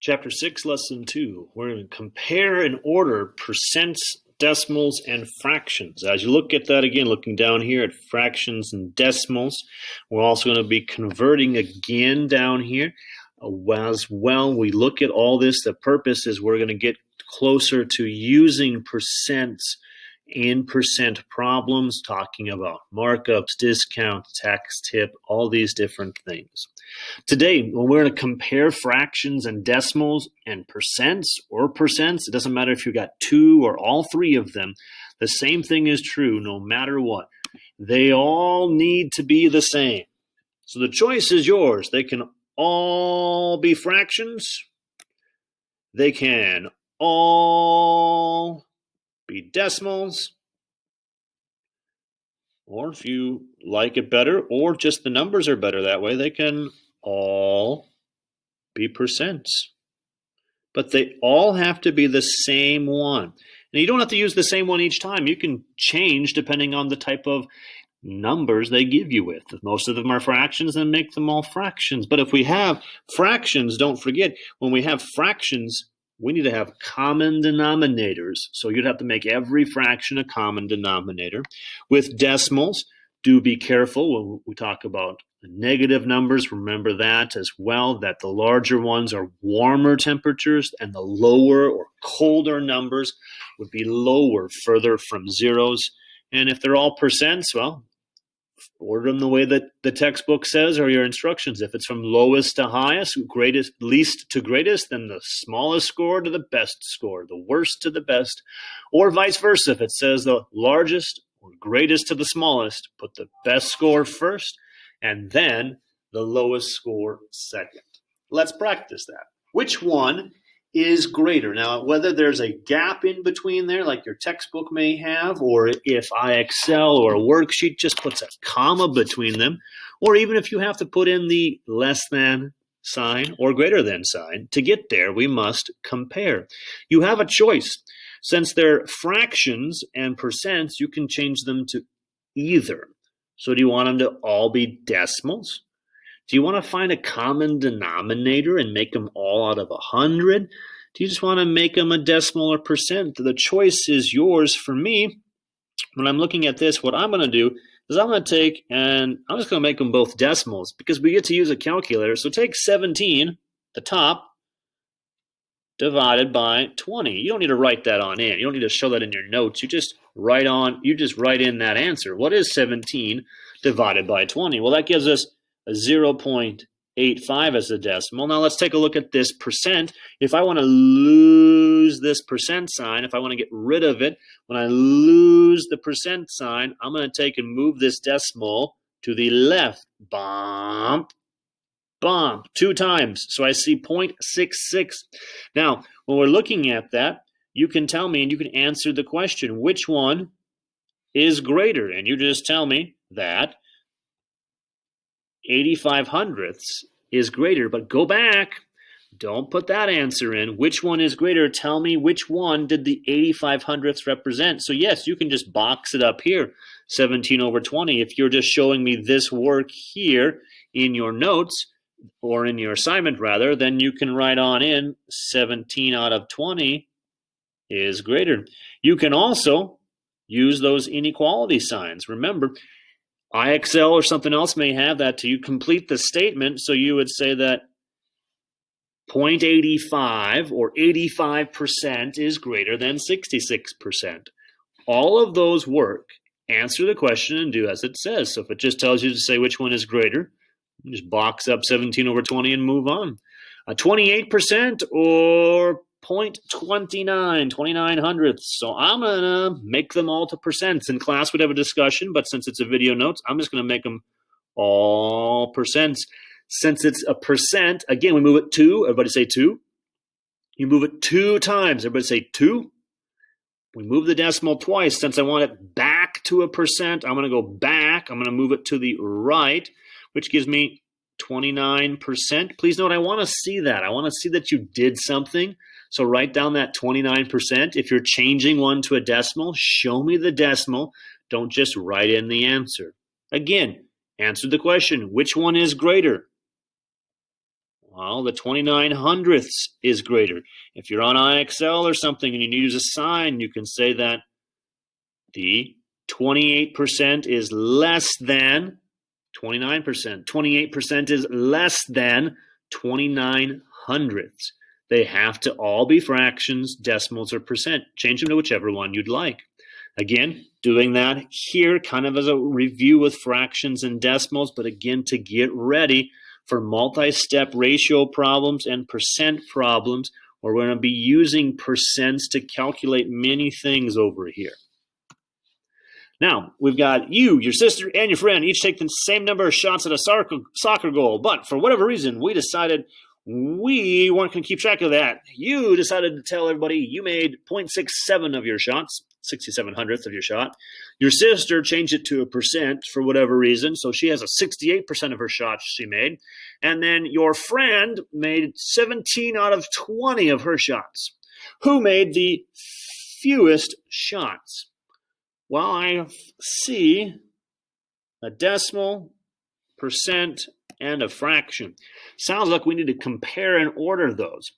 Chapter 6, Lesson 2. We're going to compare and order percents, decimals, and fractions. As you look at that again, looking down here at fractions and decimals, we're also going to be converting again down here. As well, we look at all this. The purpose is we're going to get closer to using percents in percent problems, talking about markups, discounts, tax tip, all these different things. Today, when we're going to compare fractions and decimals and percents, it doesn't matter if you've got two or all three of them, the same thing is true no matter what. They all need to be the same. So the choice is yours. They can all be fractions. They can all be decimals, or if you like it better, or just the numbers are better that way, they can all be percents. But they all have to be the same one. And you don't have to use the same one each time. You can change depending on the type of numbers they give you with. If most of them are fractions, then make them all fractions. But if we have fractions, don't forget, when we have fractions, we need to have common denominators. So you'd have to make every fraction a common denominator. With decimals, do be careful when we talk about negative numbers. Remember that as well, that the larger ones are warmer temperatures and the lower or colder numbers would be lower, further from zeros. And if they're all percents, well, order them the way that the textbook says or your instructions. If it's from lowest to highest, least to greatest, then the smallest score to the best score, the worst to the best, or vice versa. If it says the largest or greatest to the smallest, put the best score first and then the lowest score second. Let's practice that. Which one is greater? Now, whether there's a gap in between there, like your textbook may have, or if IXL or a worksheet just puts a comma between them, or even if you have to put in the less than sign or greater than sign, to get there, we must compare. You have a choice. Since they're fractions and percents, you can change them to either. So do you want them to all be decimals? Do you want to find a common denominator and make them all out of 100? Do you just want to make them a decimal or percent? The choice is yours. For me, when I'm looking at this, what I'm going to do is I'm going to take and I'm just going to make them both decimals because we get to use a calculator. So take 17, the top, divided by 20. You don't need to write that on in. You don't need to show that in your notes. You just write in that answer. What is 17 divided by 20? Well, that gives us 0.85 as a decimal. Now let's take a look at this percent. If I want to lose this percent sign, if I want to get rid of it, when I lose the percent sign, I'm going to take and move this decimal to the left. Bump, bump, 2 times. So I see 0.66. Now, when we're looking at that, you can tell me and you can answer the question, which one is greater? And you just tell me that 85 hundredths is greater, but go back. Don't put that answer in. Which one is greater? Tell me which one did the 85 hundredths represent. So yes, you can just box it up here, 17 over 20. If you're just showing me this work here in your notes, or in your assignment rather, then you can write on in 17 out of 20 is greater. You can also use those inequality signs. Remember, IXL or something else may have that to complete the statement. So you would say that 0.85 or 85% is greater than 66%. All of those work. Answer the question and do as it says. So if it just tells you to say which one is greater, you just box up 17 over 20 and move on. 28% or 0.29, 29 hundredths. So I'm going to make them all to percents. In class, we'd have a discussion, but since it's a video notes, I'm just going to make them all percents. Since it's a percent, again, we move it 2. Everybody say 2. You move it 2 times. Everybody say 2. We move the decimal twice. Since I want it back to a percent, I'm going to go back. I'm going to move it to the right, which gives me 29%. Please note, I want to see that. I want to see that you did something. So write down that 29%. If you're changing one to a decimal, show me the decimal. Don't just write in the answer. Again, answer the question, which one is greater? Well, the 29 hundredths is greater. If you're on IXL or something and you need to use a sign, you can say that the 28% is less than 29%. 28% is less than 29 hundredths. They have to all be fractions, decimals, or percent. Change them to whichever one you'd like. Again, doing that here kind of as a review with fractions and decimals, but again, to get ready for multi-step ratio problems and percent problems, where we're going to be using percents to calculate many things over here. Now, we've got you, your sister, and your friend each take the same number of shots at a soccer goal, but for whatever reason, we decided we weren't going to keep track of that. You decided to tell everybody you made 0.67 of your shots, 67 hundredths of your shot. Your sister changed it to a percent for whatever reason, so she has a 68% of her shots she made. And then your friend made 17 out of 20 of her shots. Who made the fewest shots? Well, I see a decimal, percent, and a fraction. Sounds like we need to compare and order those.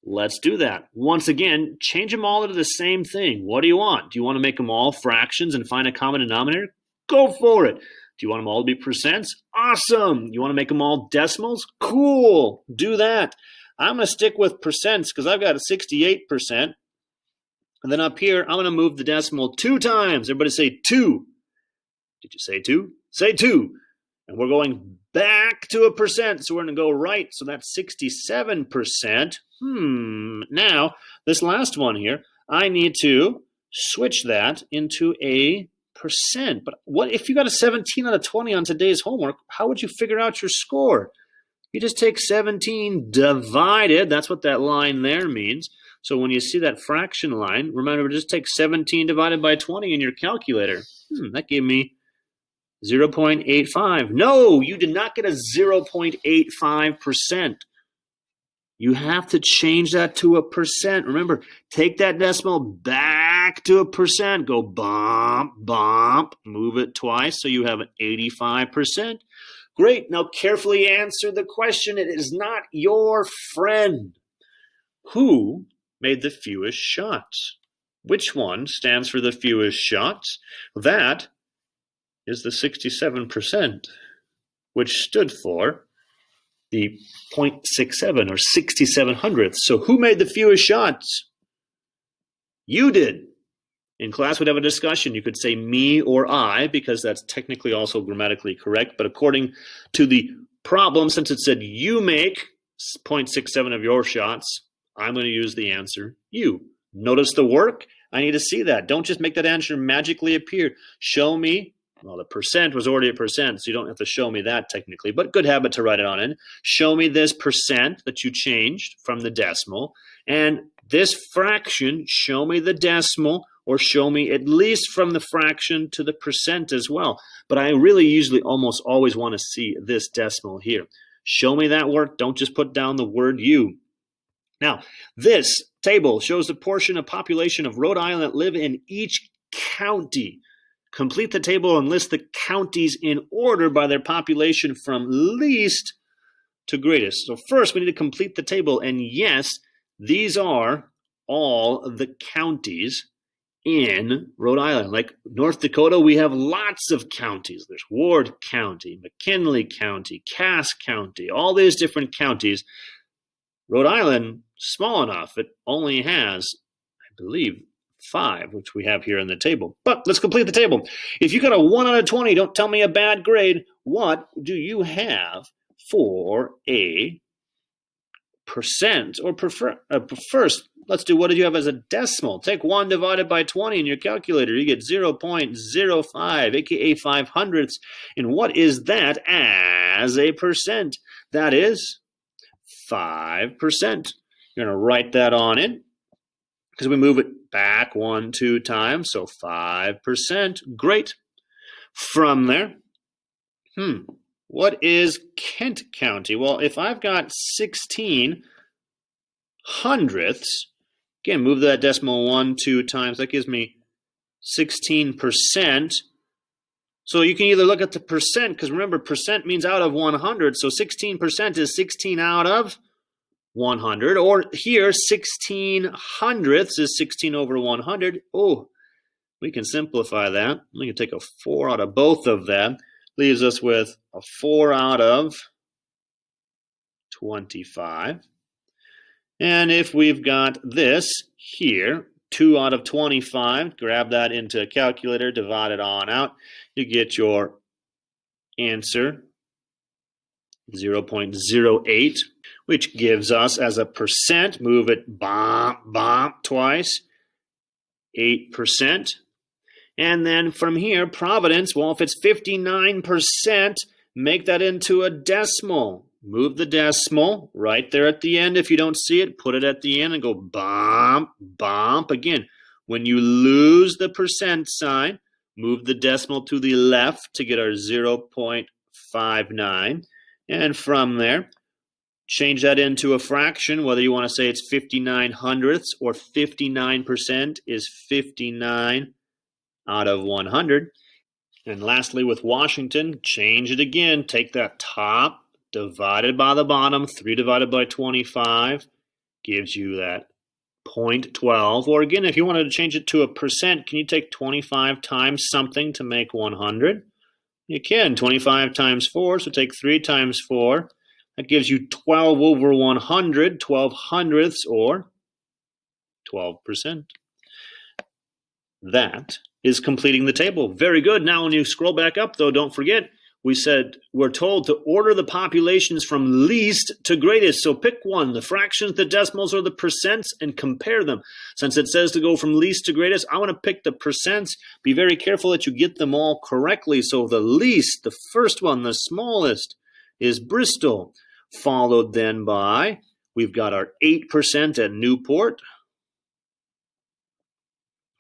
Let's do that. Once again, change them all into the same thing. What do you want? Do you want to make them all fractions and find a common denominator? Go for it. Do you want them all to be percents? Awesome. You want to make them all decimals? Cool. Do that. I'm going to stick with percents because I've got a 68%. And then up here, I'm going to move the decimal 2 times. Everybody say 2. Did you say 2? Say 2. And we're going back to a percent, so we're going to go right. So that's 67%. Now, this last one here, I need to switch that into a percent. But what if you got a 17 out of 20 on today's homework? How would you figure out your score? You just take 17 divided. That's what that line there means. So when you see that fraction line, remember, just take 17 divided by 20 in your calculator. That gave me 0.85. No, you did not get a 0.85%. You have to change that to a percent. Remember, take that decimal back to a percent. Go bump, bump, move it twice so you have an 85%. Great. Now carefully answer the question. It is not your friend. Who made the fewest shots? Which one stands for the fewest shots? That is the 67%, which stood for the 0.67 or 67 hundredths. So who made the fewest shots? You did. In class, we'd have a discussion. You could say me or I, because that's technically also grammatically correct. But according to the problem, since it said you make 0.67 of your shots, I'm going to use the answer you. Notice the work. I need to see that. Don't just make that answer magically appear. Show me. Well, the percent was already a percent, so you don't have to show me that technically, but good habit to write it on in. Show me this percent that you changed from the decimal, and this fraction, show me the decimal, or show me at least from the fraction to the percent as well. But I really usually almost always want to see this decimal here. Show me that work. Don't just put down the word you. Now, this table shows the portion of population of Rhode Island that live in each county. Complete the table and list the counties in order by their population from least to greatest. So first, we need to complete the table. And yes, these are all the counties in Rhode Island. Like North Dakota, we have lots of counties. There's Ward County, McKinley County, Cass County, all these different counties. Rhode Island, small enough, it only has, I believe, 5, which we have here in the table. But let's complete the table. If you got a 1 out of 20, don't tell me a bad grade. What do you have for a percent or first? Let's do what did you have as a decimal? Take 1 divided by 20 in your calculator. You get 0.05, aka 5 hundredths. And what is that as a percent? That is 5%. You're going to write that on in because we move it back 1, 2 times, so 5%. Great. From there, what is Kent County? Well, if I've got 16 hundredths, again, move that decimal 1, 2 times, that gives me 16%. So you can either look at the percent, because remember, percent means out of 100, so 16% is 16 out of 100, or here 16 hundredths is 16 over 100. Oh, we can simplify that. We can take a 4 out of both of them. Leaves us with a 4 out of 25. And if we've got this here, 2 out of 25, grab that into a calculator, divide it on out, you get your answer, 0.08, which gives us as a percent, move it bump twice, 8%. And then from here, Providence, well, if it's 59%, make that into a decimal. Move the decimal right there at the end. If you don't see it, put it at the end and go bump. Again, when you lose the percent sign, move the decimal to the left to get our 0.59. And from there, change that into a fraction, whether you want to say it's 59 hundredths or 59% is 59 out of 100. And lastly, with Washington, change it again. Take that top divided by the bottom, 3 divided by 25 gives you that 0.12. Or again, if you wanted to change it to a percent, can you take 25 times something to make 100? You can. 25 times 4, so take 3 times 4. That gives you 12 over 100, 12 hundredths, or 12%. That is completing the table. Very good. Now when you scroll back up, though, don't forget, we said we're told to order the populations from least to greatest. So pick one, the fractions, the decimals, or the percents, and compare them. Since it says to go from least to greatest, I want to pick the percents. Be very careful that you get them all correctly. So the least, the first one, the smallest, is Bristol, followed then by, we've got our 8% at Newport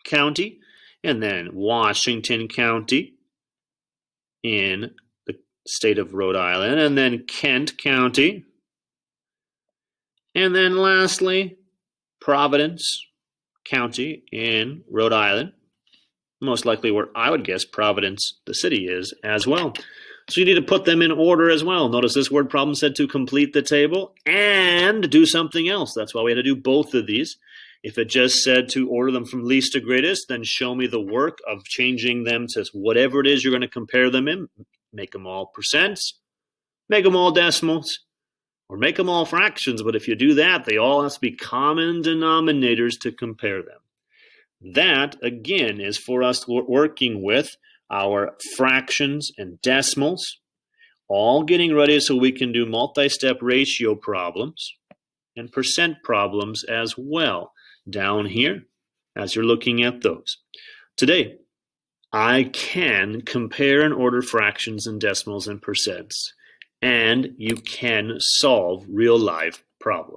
County, and then Washington County in the state of Rhode Island, and then Kent County, and then lastly, Providence County in Rhode Island, most likely where I would guess Providence, the city, is as well. So you need to put them in order as well. Notice this word problem said to complete the table and do something else. That's why we had to do both of these. If it just said to order them from least to greatest, then show me the work of changing them to whatever it is you're going to compare them in. Make them all percents, make them all decimals, or make them all fractions. But if you do that, they all have to be common denominators to compare them. That, again, is for us working with our fractions and decimals, all getting ready so we can do multi-step ratio problems and percent problems as well down here as you're looking at those. Today, I can compare and order fractions and decimals and percents, and you can solve real life problems.